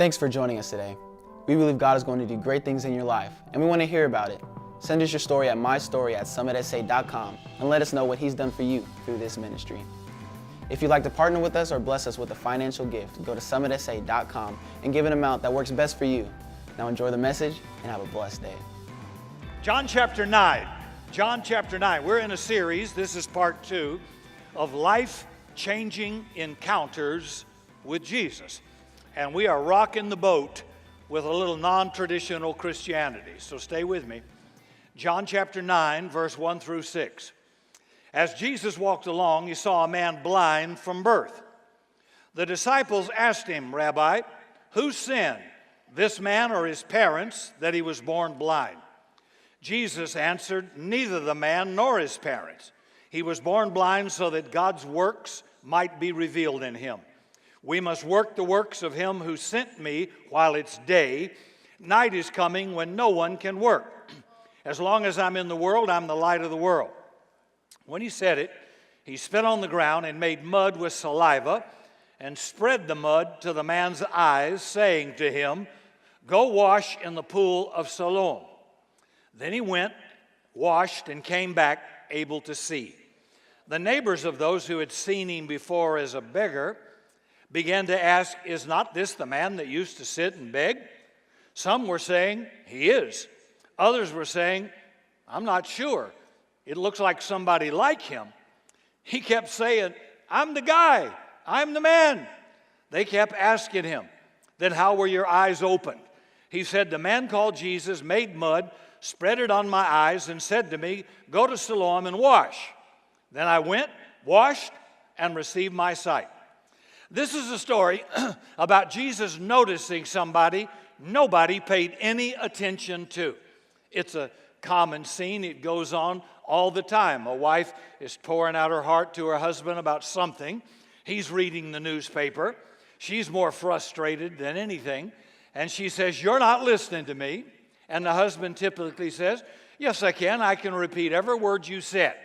Thanks for joining us today. We believe God is going to do great things in your life, and we want to hear about it. Send us your story at mystory@summitsa.com and let us know what He's done for you through this ministry. If you'd like to partner with us or bless us with a financial gift, go to summitsa.com and give an amount that works best for you. Now enjoy the message and have a blessed day. John chapter 9. John chapter 9. We're in a series, this is part 2, of life-changing encounters with Jesus. And we are rocking the boat with a little non-traditional Christianity. So stay with me. John chapter 9, verse 1 through 6. As Jesus walked along, he saw a man blind from birth. The disciples asked him, "Rabbi, who sinned, this man or his parents, that he was born blind?" Jesus answered, "Neither the man nor his parents. He was born blind so that God's works might be revealed in him. We must work the works of him who sent me while it's day. Night is coming when no one can work. As long as I'm in the world, I'm the light of the world." When he said it, he spit on the ground and made mud with saliva and spread the mud to the man's eyes, saying to him, "Go wash in the pool of Siloam." Then he went, washed, and came back able to see. The neighbors of those who had seen him before as a beggar began to ask, "Is not this the man that used to sit and beg?" Some were saying, "He is." Others were saying, "I'm not sure. It looks like somebody like him." He kept saying, "I'm the guy. I'm the man." They kept asking him, "Then how were your eyes opened?" He said, "The man called Jesus made mud, spread it on my eyes, and said to me, 'Go to Siloam and wash.' Then I went, washed, and received my sight." This is a story about Jesus noticing somebody nobody paid any attention to. It's a common scene. It goes on all the time. A wife is pouring out her heart to her husband about something. He's reading the newspaper. She's more frustrated than anything. And she says, "You're not listening to me." And the husband typically says, "Yes, I can. I can repeat every word you said."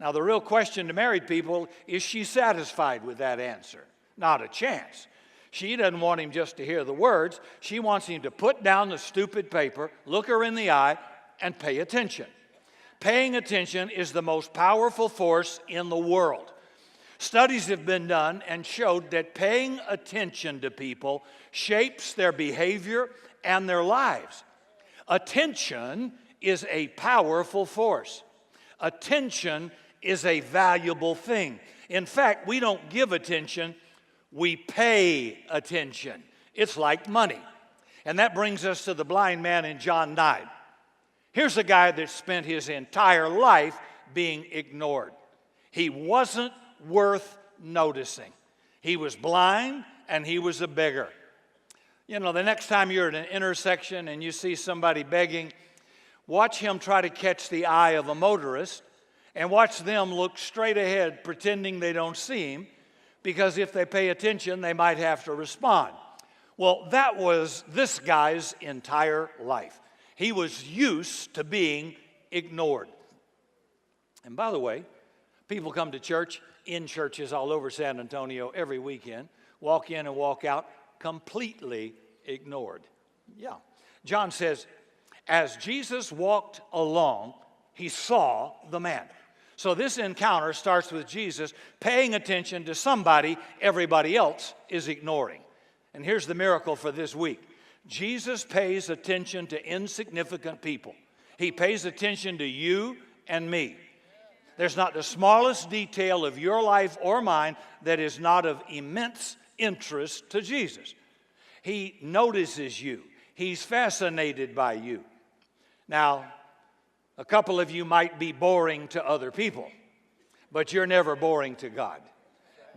Now, the real question to married people is, she satisfied with that answer? Not a chance. She doesn't want him just to hear the words. She wants him to put down the stupid paper, look her in the eye, and pay attention. Paying attention is the most powerful force in the world. Studies have been done and showed that paying attention to people shapes their behavior and their lives. Attention is a powerful force. Attention is a valuable thing. In fact, we don't give attention, we pay attention. It's like money. And that brings us to the blind man in John 9. Here's a guy that spent his entire life being ignored. He wasn't worth noticing. He was blind and he was a beggar. You know, the next time you're at an intersection and you see somebody begging, watch him try to catch the eye of a motorist and watch them look straight ahead pretending they don't see him, because if they pay attention, they might have to respond. Well, that was this guy's entire life. He was used to being ignored. And by the way, people come to church, in churches all over San Antonio every weekend, walk in and walk out completely ignored. Yeah. John says, as Jesus walked along, he saw the man. So this encounter starts with Jesus paying attention to somebody everybody else is ignoring. And here's the miracle for this week. Jesus pays attention to insignificant people. He pays attention to you and me. There's not the smallest detail of your life or mine that is not of immense interest to Jesus. He notices you. He's fascinated by you. Now, a couple of you might be boring to other people, but you're never boring to God.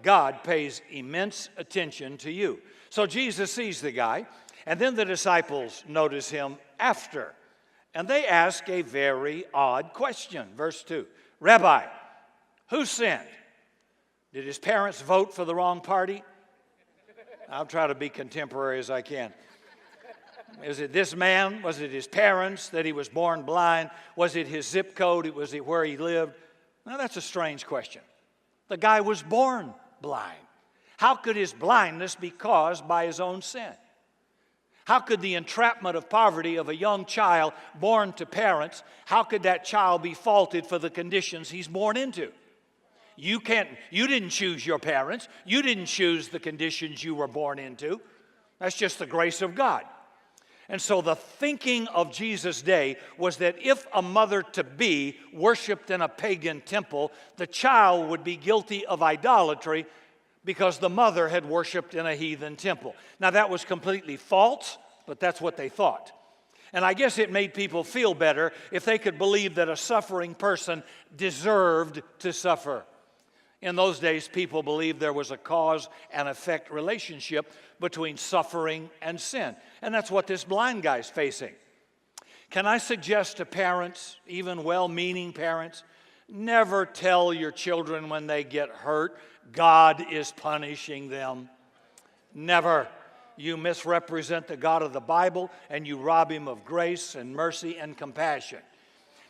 God pays immense attention to you. So Jesus sees the guy, and then the disciples notice him after. And they ask a very odd question. Verse 2, "Rabbi, who sinned? Did his parents vote for the wrong party?" I'll try to be contemporary as I can. Is it this man? Was it his parents that he was born blind? Was it his zip code? Was it where he lived? Now, that's a strange question. The guy was born blind. How could his blindness be caused by his own sin? How could the entrapment of poverty of a young child born to parents, how could that child be faulted for the conditions he's born into? You didn't choose your parents. You didn't choose the conditions you were born into. That's just the grace of God. And so the thinking of Jesus' day was that if a mother-to-be worshiped in a pagan temple, the child would be guilty of idolatry because the mother had worshiped in a heathen temple. Now that was completely false, but that's what they thought. And I guess it made people feel better if they could believe that a suffering person deserved to suffer. In those days, people believed there was a cause and effect relationship between suffering and sin. And that's what this blind guy's facing. Can I suggest to parents, even well-meaning parents, never tell your children when they get hurt, God is punishing them. Never. You misrepresent the God of the Bible and you rob him of grace and mercy and compassion.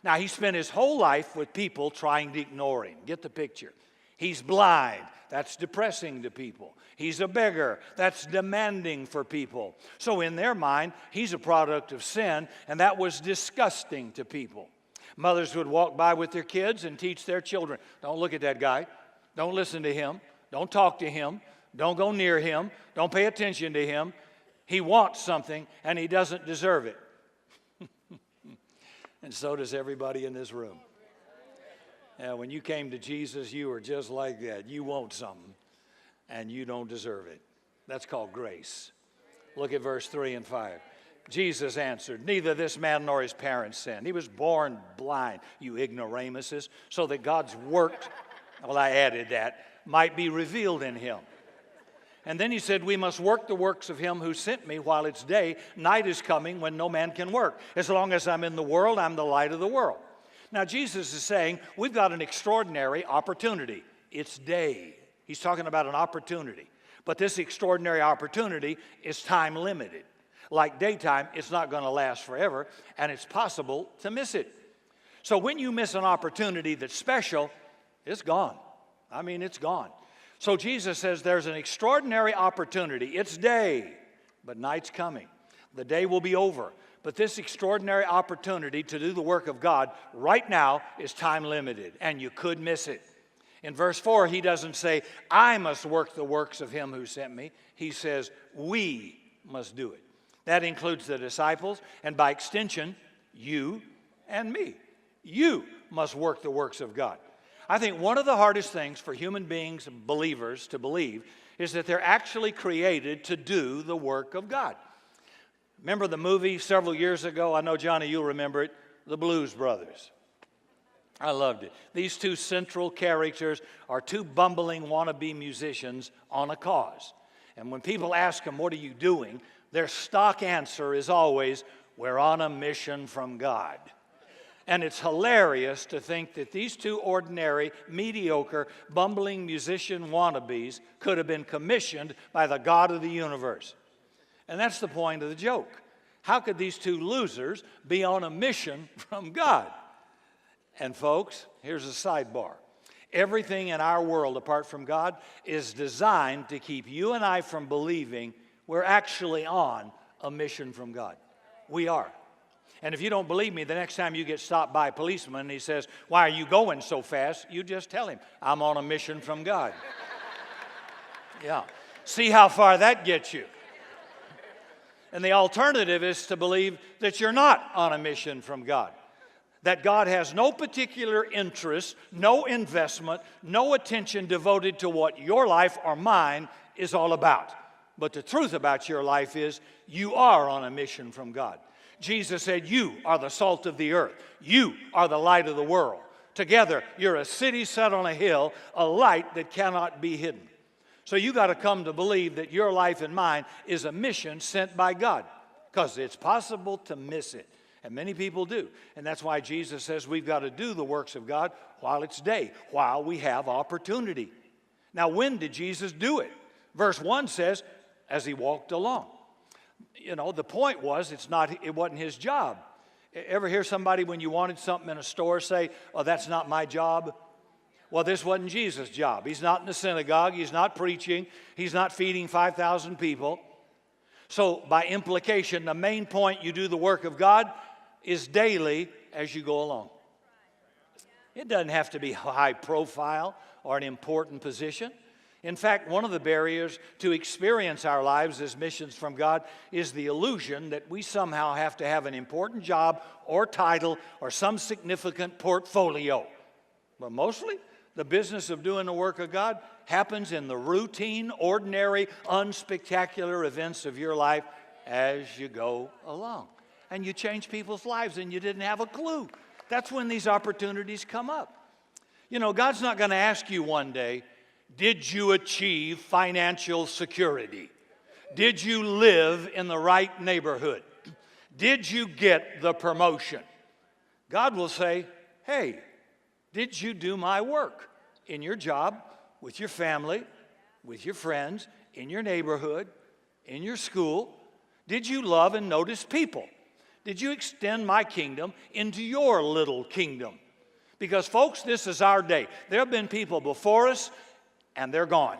Now, he spent his whole life with people trying to ignore him. Get the picture. He's blind. That's depressing to people. He's a beggar. That's demanding for people. So in their mind, he's a product of sin, and that was disgusting to people. Mothers would walk by with their kids and teach their children, don't look at that guy. Don't listen to him. Don't talk to him. Don't go near him. Don't pay attention to him. He wants something, and he doesn't deserve it. And so does everybody in this room. Yeah, when you came to Jesus, you were just like that. You want something, and you don't deserve it. That's called grace. Look at verse 3 and 5. Jesus answered, neither this man nor his parents sinned. He was born blind, you ignoramuses, so that God's work, well, I added that, might be revealed in him. And then he said, we must work the works of him who sent me while it's day. Night is coming when no man can work. As long as I'm in the world, I'm the light of the world. Now, Jesus is saying, we've got an extraordinary opportunity. It's day. He's talking about an opportunity. But this extraordinary opportunity is time limited. Like daytime, it's not going to last forever, and it's possible to miss it. So when you miss an opportunity that's special, it's gone. I mean, it's gone. So Jesus says there's an extraordinary opportunity. It's day, but night's coming. The day will be over. But this extraordinary opportunity to do the work of God right now is time limited, and you could miss it. In verse 4, he doesn't say, I must work the works of him who sent me. He says, we must do it. That includes the disciples, and by extension, you and me. You must work the works of God. I think one of the hardest things for human beings, believers, to believe is that they're actually created to do the work of God. Remember the movie several years ago? I know, Johnny, you'll remember it, The Blues Brothers. I loved it. These two central characters are two bumbling wannabe musicians on a cause. And when people ask them, what are you doing? Their stock answer is always, we're on a mission from God. And it's hilarious to think that these two ordinary, mediocre, bumbling musician wannabes could have been commissioned by the God of the universe. And that's the point of the joke. How could these two losers be on a mission from God? And folks, here's a sidebar. Everything in our world apart from God is designed to keep you and I from believing we're actually on a mission from God. We are. And if you don't believe me, the next time you get stopped by a policeman and he says, why are you going so fast? You just tell him, I'm on a mission from God. Yeah. See how far that gets you. And the alternative is to believe that you're not on a mission from God. That God has no particular interest, no investment, no attention devoted to what your life or mine is all about. But the truth about your life is you are on a mission from God. Jesus said, you are the salt of the earth. You are the light of the world. Together, you're a city set on a hill, a light that cannot be hidden. So you got to come to believe that your life and mine is a mission sent by God, because it's possible to miss it. And many people do. And that's why Jesus says we've got to do the works of God while it's day, while we have opportunity. Now, when did Jesus do it? Verse 1 says, as he walked along. You know, the point was it wasn't his job. Ever hear somebody when you wanted something in a store say, oh, that's not my job? Well, this wasn't Jesus' job. He's not in the synagogue. He's not preaching. He's not feeding 5,000 people. So by implication, the main point you do the work of God is daily as you go along. It doesn't have to be high profile or an important position. In fact, one of the barriers to experience our lives as missions from God is the illusion that we somehow have to have an important job or title or some significant portfolio. But mostly, the business of doing the work of God happens in the routine, ordinary, unspectacular events of your life as you go along. And you change people's lives and you didn't have a clue. That's when these opportunities come up. You know, God's not going to ask you one day, did you achieve financial security? Did you live in the right neighborhood? Did you get the promotion? God will say, hey, did you do my work in your job, with your family, with your friends, in your neighborhood, in your school? Did you love and notice people? Did you extend my kingdom into your little kingdom? Because, folks, this is our day. There have been people before us, and they're gone.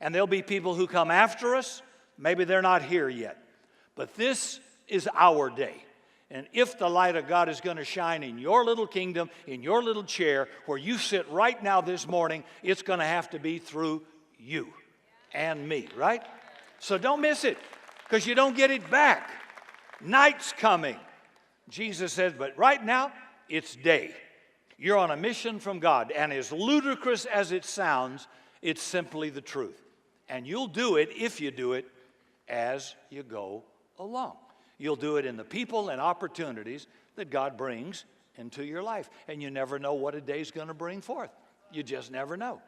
And there'll be people who come after us. Maybe they're not here yet. But this is our day. And if the light of God is going to shine in your little kingdom, in your little chair, where you sit right now this morning, it's going to have to be through you and me, right? So don't miss it, because you don't get it back. Night's coming. Jesus says, but right now, it's day. You're on a mission from God. And as ludicrous as it sounds, it's simply the truth. And you'll do it if you do it as you go along. You'll do it in the people and opportunities that God brings into your life. And you never know what a day's going to bring forth. You just never know.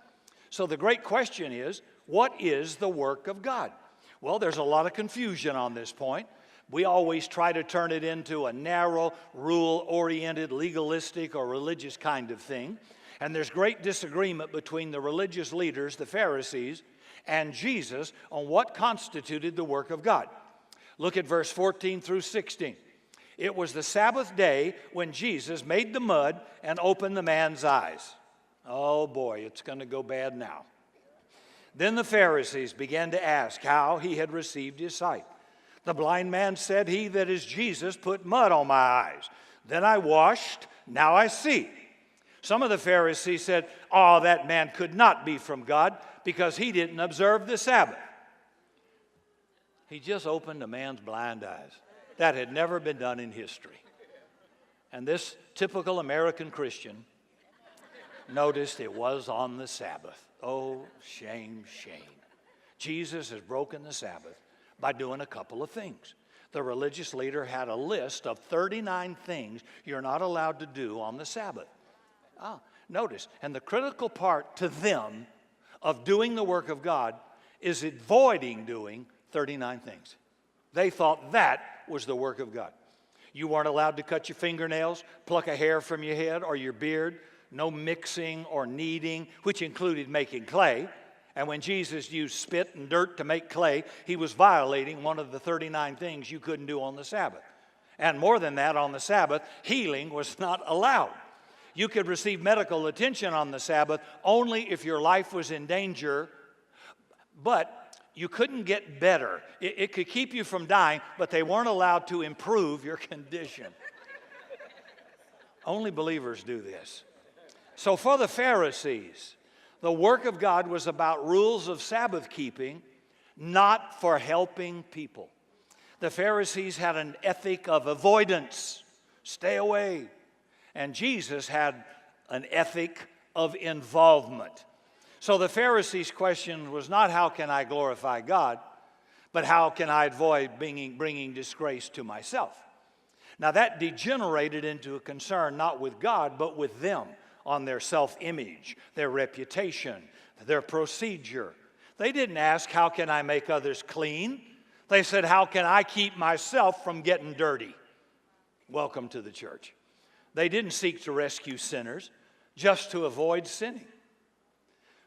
So the great question is, what is the work of God? Well, there's a lot of confusion on this point. We always try to turn it into a narrow, rule-oriented, legalistic, or religious kind of thing. And there's great disagreement between the religious leaders, the Pharisees, and Jesus on what constituted the work of God. Look at verse 14 through 16. It was the Sabbath day when Jesus made the mud and opened the man's eyes. Oh boy, it's going to go bad now. Then the Pharisees began to ask how he had received his sight. The blind man said, he that is Jesus put mud on my eyes. Then I washed, now I see. Some of the Pharisees said, oh, that man could not be from God because he didn't observe the Sabbath. He just opened a man's blind eyes. That had never been done in history. And this typical American Christian noticed it was on the Sabbath. Oh, shame, shame. Jesus has broken the Sabbath by doing a couple of things. The religious leader had a list of 39 things you're not allowed to do on the Sabbath. Notice, and the critical part to them of doing the work of God is avoiding doing 39 things. They thought that was the work of God. You weren't allowed to cut your fingernails, pluck a hair from your head or your beard, no mixing or kneading, which included making clay. And when Jesus used spit and dirt to make clay, he was violating one of the 39 things you couldn't do on the Sabbath. And more than that, on the Sabbath, healing was not allowed. You could receive medical attention on the Sabbath only if your life was in danger, but you couldn't get better. It could keep you from dying, but they weren't allowed to improve your condition. Only believers do this. So for the Pharisees, the work of God was about rules of Sabbath keeping, not for helping people. The Pharisees had an ethic of avoidance, stay away. And Jesus had an ethic of involvement. So the Pharisees' question was not how can I glorify God, but how can I avoid bringing disgrace to myself? Now that degenerated into a concern not with God, but with them on their self-image, their reputation, their procedure. They didn't ask, how can I make others clean? They said, how can I keep myself from getting dirty? Welcome to the church. They didn't seek to rescue sinners, just to avoid sinning.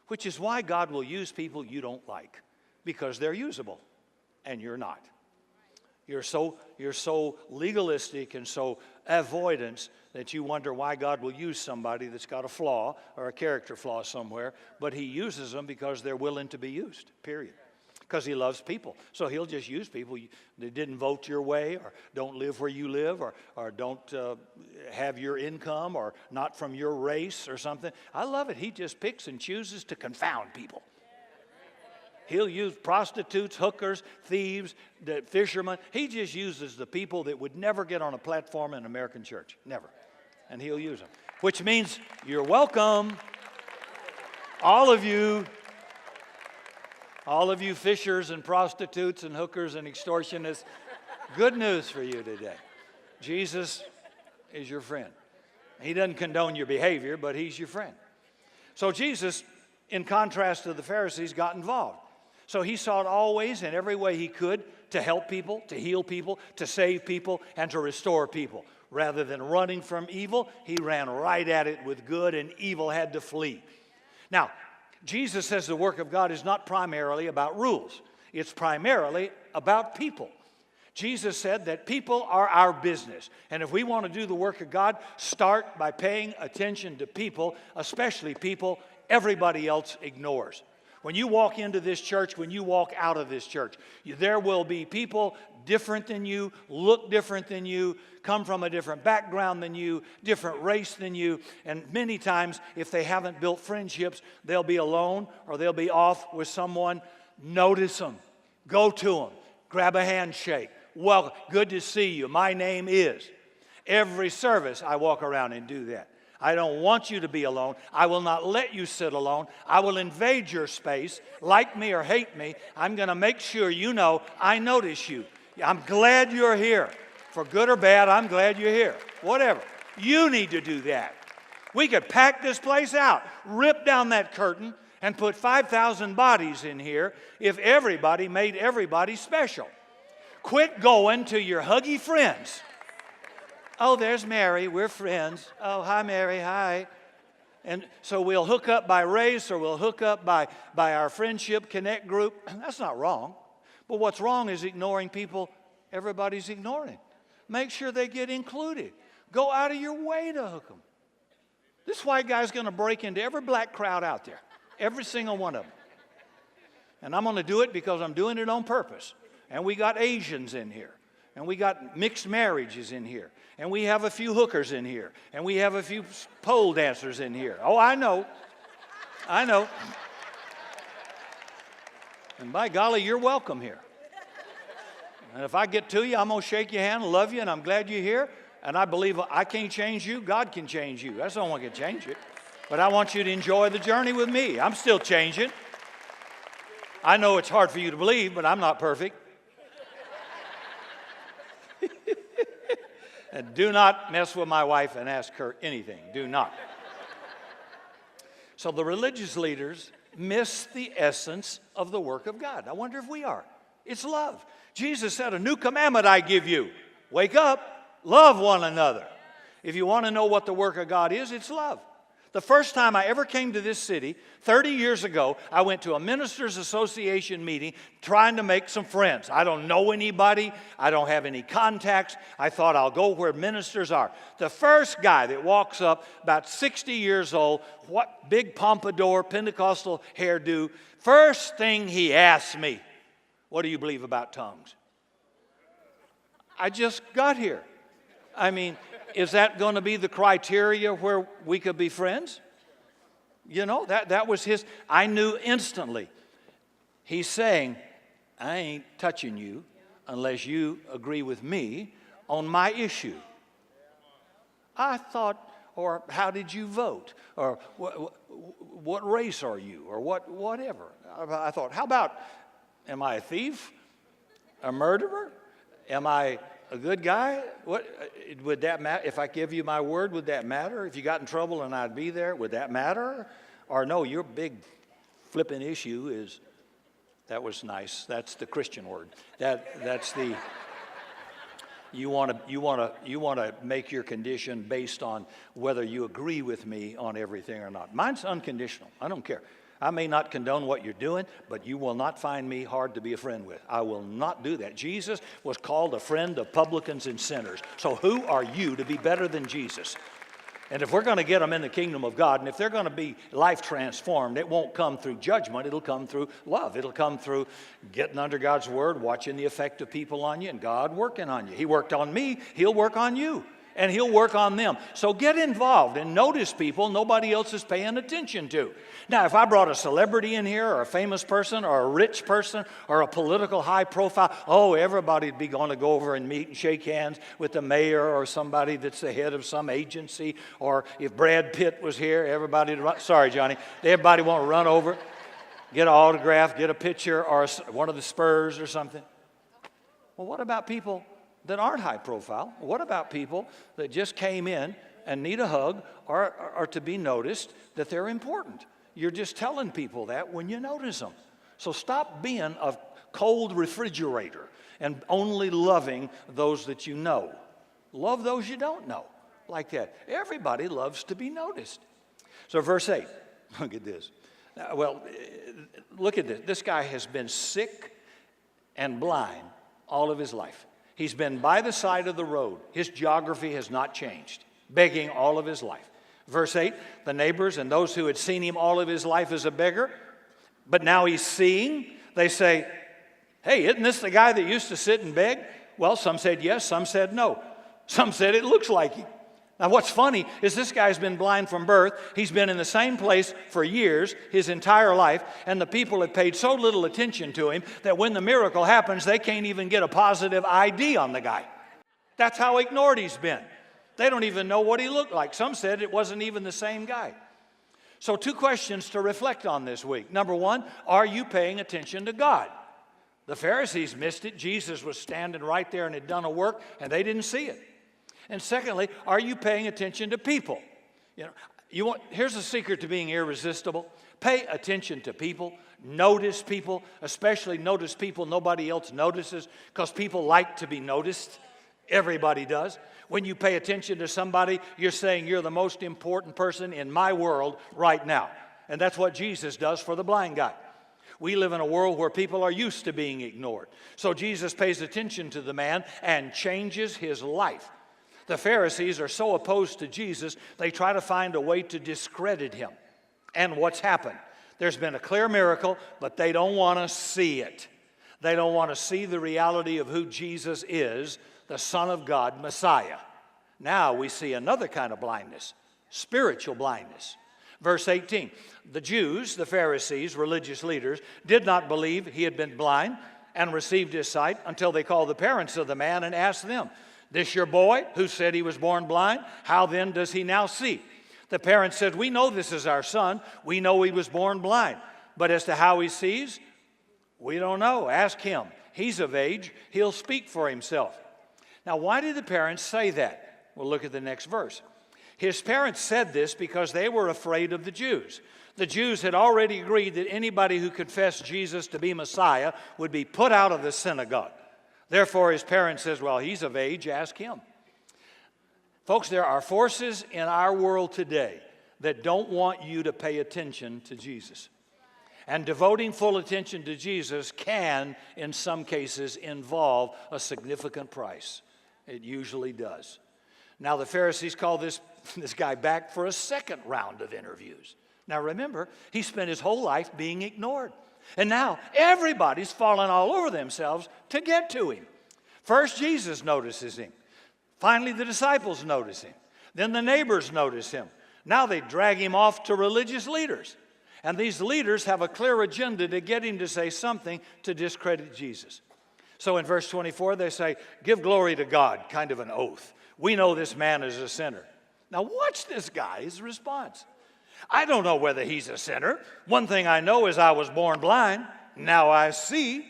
Which is why God will use people you don't like, because they're usable, and you're not. You're so legalistic and so avoidance that you wonder why God will use somebody that's got a flaw or a character flaw somewhere, but he uses them because they're willing to be used, period. because he loves people. So he'll just use people that didn't vote your way or don't live where you live or don't have your income or not from your race or something. I love it. He just picks and chooses to confound people. He'll use prostitutes, hookers, thieves, the fishermen. He just uses the people that would never get on a platform in an American church. Never. And he'll use them. Which means you're welcome. All of you fishers and prostitutes and hookers and extortionists, good news for you today. Jesus is your friend. He doesn't condone your behavior, but he's your friend. So Jesus, in contrast to the Pharisees, got involved. So he sought always in every way he could to help people, to heal people, to save people, and to restore people. Rather than running from evil, he ran right at it with good, and evil had to flee. Now, Jesus says the work of God is not primarily about rules. It's primarily about people. Jesus said that people are our business. And if we want to do the work of God, start by paying attention to people, especially people everybody else ignores. When you walk into this church, when you walk out of this church, there will be people different than you, look different than you, come from a different background than you, different race than you, and many times, if they haven't built friendships, they'll be alone or they'll be off with someone. Notice them. Go to them. Grab a handshake. Well, good to see you. My name is. Every service, I walk around and do that. I don't want you to be alone. I will not let you sit alone. I will invade your space. Like me or hate me, I'm going to make sure you know I notice you. I'm glad you're here. For good or bad, I'm glad you're here. Whatever. You need to do that. We could pack this place out, rip down that curtain, and put 5,000 bodies in here if everybody made everybody special. Quit going to your huggy friends. Oh, there's Mary. We're friends. Oh, hi, Mary. Hi. And so we'll hook up by race or we'll hook up by our friendship connect group. That's not wrong. But what's wrong is ignoring people everybody's ignoring. Make sure they get included. Go out of your way to hook them. This white guy's going to break into every black crowd out there. Every single one of them. And I'm going to do it because I'm doing it on purpose. And we got Asians in here. And we got mixed marriages in here. And we have a few hookers in here. And we have a few pole dancers in here. Oh, I know. I know. And by golly, you're welcome here. And if I get to you, I'm going to shake your hand, love you, and I'm glad you're here. And I believe I can't change you. God can change you. That's the only one who can change you. But I want you to enjoy the journey with me. I'm still changing. I know it's hard for you to believe, but I'm not perfect. And do not mess with my wife and ask her anything. Do not. So the religious leaders miss the essence of the work of God. I wonder if we are. It's love. Jesus said, a new commandment I give you. Wake up, love one another. If you want to know what the work of God is, it's love. The first time I ever came to this city, 30 years ago, I went to a ministers association meeting trying to make some friends. I don't know anybody. I don't have any contacts. I thought I'll go where ministers are. The first guy that walks up, about 60 years old, what big pompadour, Pentecostal hairdo, first thing he asked me, what do you believe about tongues? I just got here. I mean, is that going to be the criteria where we could be friends? You know, that was his. I knew instantly. He's saying, I ain't touching you unless you agree with me on my issue. I thought, or how did you vote? Or what race are you? Or whatever. I thought, how about, am I a thief? A murderer? Am I a good guy? What would that matter? If I give you my word, would that matter? If you got in trouble and I'd be there, would that matter? Or no, your big flipping issue is, that was nice. That's the Christian word. That's the you want to make your condition based on whether you agree with me on everything or not. Mine's unconditional. I don't care. I may not condone what you're doing, but you will not find me hard to be a friend with. I will not do that. Jesus was called a friend of publicans and sinners. So who are you to be better than Jesus? And if we're going to get them in the kingdom of God, and if they're going to be life transformed, it won't come through judgment. It'll come through love. It'll come through getting under God's word, watching the effect of people on you, and God working on you. He worked on me. He'll work on you. And he'll work on them. So get involved and notice people nobody else is paying attention to. Now, if I brought a celebrity in here, or a famous person, or a rich person, or a political high profile, oh, everybody'd be going to go over and meet and shake hands with the mayor or somebody that's the head of some agency. Or if Brad Pitt was here, everybody'd run. Sorry, Johnny. Everybody want to run over, get an autograph, get a picture, or one of the Spurs or something. Well, what about people that aren't high profile? What about people that just came in and need a hug or to be noticed that they're important? You're just telling people that when you notice them. So stop being a cold refrigerator and only loving those that you know. Love those you don't know, like that. Everybody loves to be noticed. So verse 8, look at this. Well, look at this. This guy has been sick and blind all of his life. He's been by the side of the road. His geography has not changed, begging all of his life. Verse 8, the neighbors and those who had seen him all of his life as a beggar, but now he's seeing, they say, hey, isn't this the guy that used to sit and beg? Well, some said yes, some said no. Some said it looks like him. Now, what's funny is this guy's been blind from birth. He's been in the same place for years, his entire life, and the people have paid so little attention to him that when the miracle happens, they can't even get a positive ID on the guy. That's how ignored he's been. They don't even know what he looked like. Some said it wasn't even the same guy. So 2 questions to reflect on this week. Number 1, are you paying attention to God? The Pharisees missed it. Jesus was standing right there and had done a work, and they didn't see it. And secondly, are you paying attention to people? Here's a secret to being irresistible. Pay attention to people. Notice people, especially notice people nobody else notices, because people like to be noticed. Everybody does. When you pay attention to somebody, you're saying you're the most important person in my world right now. And that's what Jesus does for the blind guy. We live in a world where people are used to being ignored. So Jesus pays attention to the man and changes his life. The Pharisees are so opposed to Jesus, they try to find a way to discredit him. And what's happened? There's been a clear miracle, but they don't want to see it. They don't want to see the reality of who Jesus is, the Son of God, Messiah. Now we see another kind of blindness, spiritual blindness. Verse 18, the Jews, the Pharisees, religious leaders, did not believe he had been blind and received his sight until they called the parents of the man and asked them, this your boy who said he was born blind? How then does he now see? The parents said, we know this is our son. We know he was born blind. But as to how he sees, we don't know. Ask him. He's of age. He'll speak for himself. Now, why did the parents say that? Well, look at the next verse. His parents said this because they were afraid of the Jews. The Jews had already agreed that anybody who confessed Jesus to be Messiah would be put out of the synagogue. Therefore, his parents says, well, he's of age, ask him. Folks, there are forces in our world today that don't want you to pay attention to Jesus. And devoting full attention to Jesus can, in some cases, involve a significant price. It usually does. Now, the Pharisees call this guy back for a second round of interviews. Now, remember, he spent his whole life being ignored. And now everybody's falling all over themselves to get to him. First, Jesus notices him. Finally, the disciples notice him. Then the neighbors notice him. Now they drag him off to religious leaders. And these leaders have a clear agenda to get him to say something to discredit Jesus. So in verse 24, they say, give glory to God, kind of an oath. We know this man is a sinner. Now watch this guy's response. I don't know whether he's a sinner. One thing I know is I was born blind. Now I see.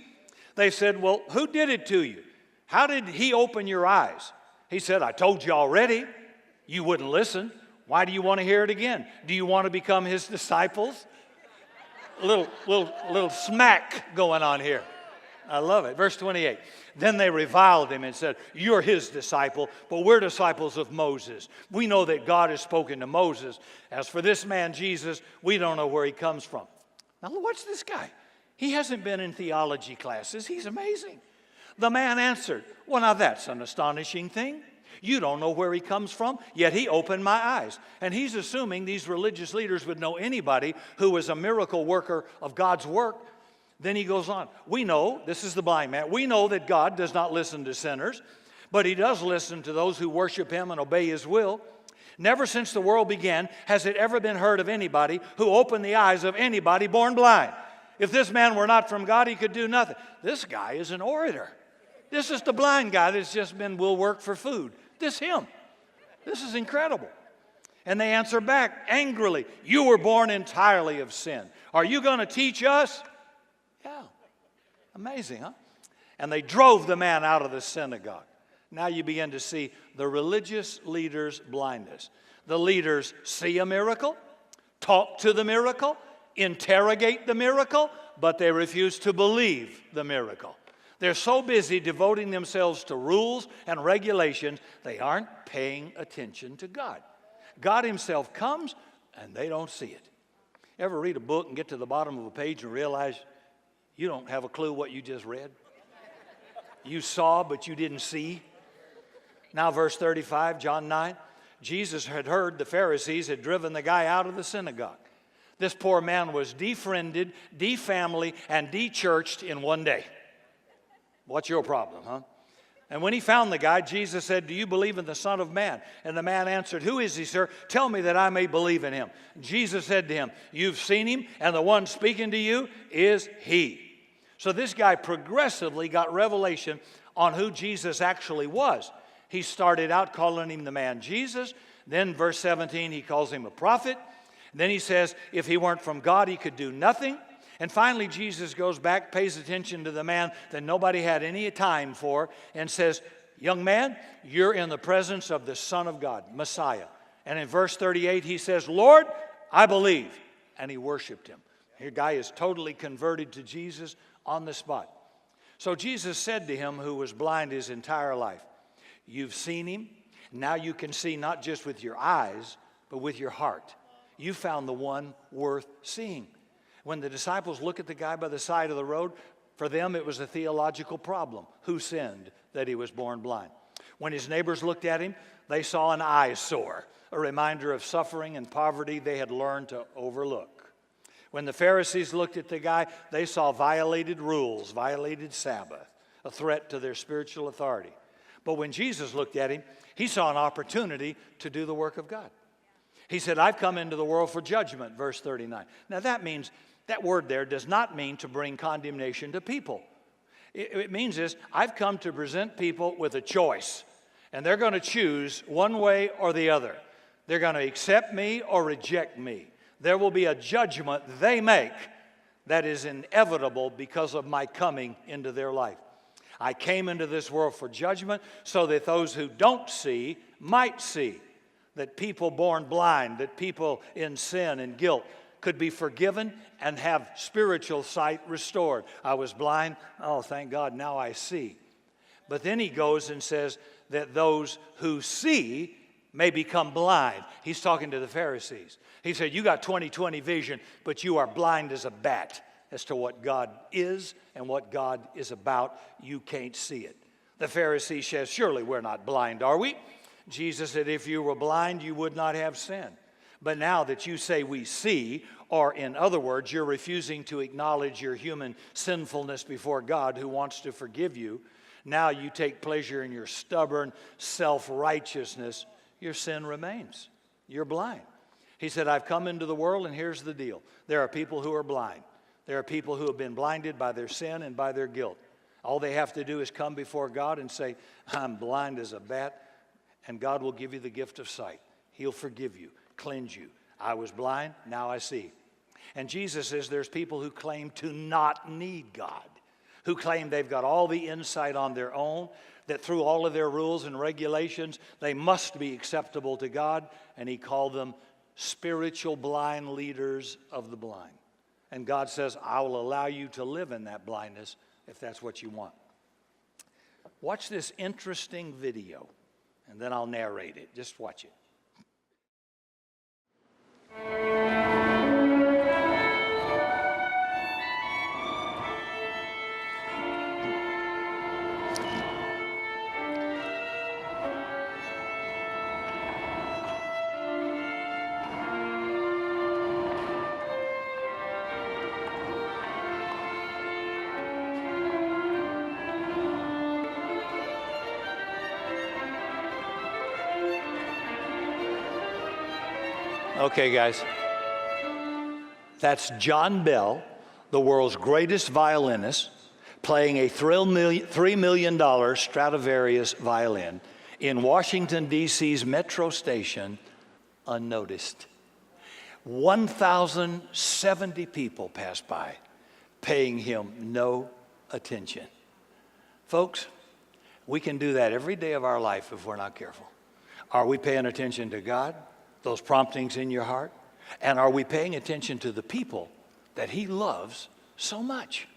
They said, well, who did it to you? How did he open your eyes? He said, I told you already. You wouldn't listen. Why do you want to hear it again? Do you want to become his disciples? A little smack going on here. I love it. Verse 28. Then they reviled him and said, you're his disciple, but we're disciples of Moses. We know that God has spoken to Moses. As for this man, Jesus, we don't know where he comes from. Now watch this guy. He hasn't been in theology classes. He's amazing. The man answered, well, now that's an astonishing thing. You don't know where he comes from, yet he opened my eyes. And he's assuming these religious leaders would know anybody who was a miracle worker of God's work. Then he goes on. We know, this is the blind man, we know that God does not listen to sinners, but he does listen to those who worship him and obey his will. Never since the world began has it ever been heard of anybody who opened the eyes of anybody born blind. If this man were not from God, he could do nothing. This guy is an orator. This is the blind guy that's just will work for food. This him. This is incredible. And they answer back angrily, you were born entirely of sin. Are you going to teach us? Yeah. Amazing, huh? And they drove the man out of the synagogue. Now you begin to see the religious leaders' blindness. The leaders see a miracle, talk to the miracle, interrogate the miracle, but they refuse to believe the miracle. They're so busy devoting themselves to rules and regulations, they aren't paying attention to God. God himself comes, and they don't see it. Ever read a book and get to the bottom of a page and realize you don't have a clue what you just read? You saw, but you didn't see. Now, verse 35, John 9. Jesus had heard the Pharisees had driven the guy out of the synagogue. This poor man was defriended, defamily, and de-churched in one day. What's your problem, huh? And when he found the guy, Jesus said, do you believe in the Son of Man? And the man answered, who is he, sir? Tell me that I may believe in him. Jesus said to him, you've seen him, and the one speaking to you is he. So this guy progressively got revelation on who Jesus actually was. He started out calling him the man Jesus. Then verse 17, he calls him a prophet. Then he says, if he weren't from God, he could do nothing. And finally, Jesus goes back, pays attention to the man that nobody had any time for, and says, young man, you're in the presence of the Son of God, Messiah. And in verse 38, he says, Lord, I believe. And he worshiped him. Your guy is totally converted to Jesus on the spot. So Jesus said to him, who was blind his entire life, you've seen him. Now you can see not just with your eyes, but with your heart. You found the one worth seeing. When the disciples look at the guy by the side of the road, for them it was a theological problem. Who sinned that he was born blind? When his neighbors looked at him, they saw an eyesore, a reminder of suffering and poverty they had learned to overlook. When the Pharisees looked at the guy, they saw violated rules, violated Sabbath, a threat to their spiritual authority. But when Jesus looked at him, he saw an opportunity to do the work of God. He said, I've come into the world for judgment, verse 39. Now that means, that word there does not mean to bring condemnation to people. It means is, I've come to present people with a choice, and they're going to choose one way or the other. They're going to accept me or reject me. There will be a judgment they make that is inevitable because of my coming into their life. I came into this world for judgment so that those who don't see might see. That people born blind, that people in sin and guilt could be forgiven and have spiritual sight restored. I was blind. Oh, thank God, now I see. But then he goes and says that those who see may become blind. He's talking to the Pharisees. He said, you got 20/20 vision, but you are blind as a bat as to what God is and what God is about. You can't see it. The Pharisee says, surely we're not blind, are we? Jesus said, if you were blind, you would not have sin. But now that you say we see, or in other words, you're refusing to acknowledge your human sinfulness before God who wants to forgive you, now you take pleasure in your stubborn self-righteousness, your sin remains. You're blind. He said, I've come into the world, and here's the deal. There are people who are blind. There are people who have been blinded by their sin and by their guilt. All they have to do is come before God and say, I'm blind as a bat, and God will give you the gift of sight. He'll forgive you, cleanse you. I was blind, now I see. And Jesus says there's people who claim to not need God, who claim they've got all the insight on their own, that through all of their rules and regulations, they must be acceptable to God, and he called them spiritual blind leaders of the blind. And God says, I will allow you to live in that blindness if that's what you want. Watch this interesting video, and then I'll narrate it. Just watch it. Okay, guys. That's John Bell, the world's greatest violinist, playing a $3 million Stradivarius violin in Washington, D.C.'s metro station, unnoticed. 1,070 people passed by, paying him no attention. Folks, we can do that every day of our life if we're not careful. Are we paying attention to God, those promptings in your heart? And are we paying attention to the people that He loves so much?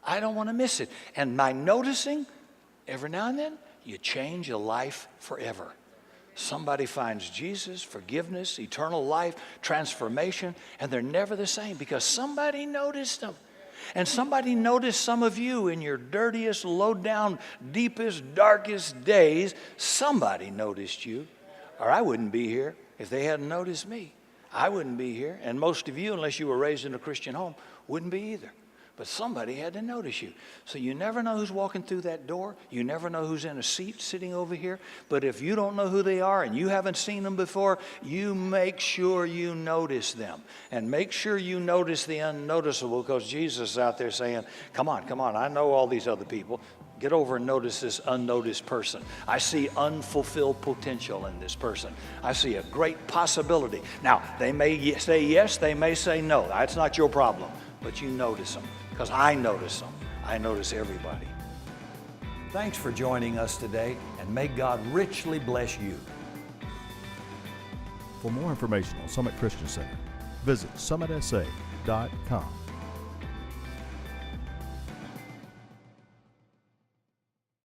I don't want to miss it. And by noticing, every now and then, you change a life forever. Somebody finds Jesus, forgiveness, eternal life, transformation, and they're never the same because somebody noticed them. And somebody noticed some of you in your dirtiest, low-down, deepest, darkest days. Somebody noticed you, or I wouldn't be here if they hadn't noticed me. I wouldn't be here, and most of you, unless you were raised in a Christian home, wouldn't be either. But somebody had to notice you. So you never know who's walking through that door. You never know who's in a seat sitting over here. But if you don't know who they are and you haven't seen them before, you make sure you notice them. And make sure you notice the unnoticeable, because Jesus is out there saying, come on, I know all these other people. Get over and notice this unnoticed person. I see unfulfilled potential in this person. I see a great possibility. Now, they may say yes, they may say no. That's not your problem. But you notice them, because I notice them. I notice everybody. Thanks for joining us today, and may God richly bless you. For more information on Summit Christian Center, visit summitsa.com.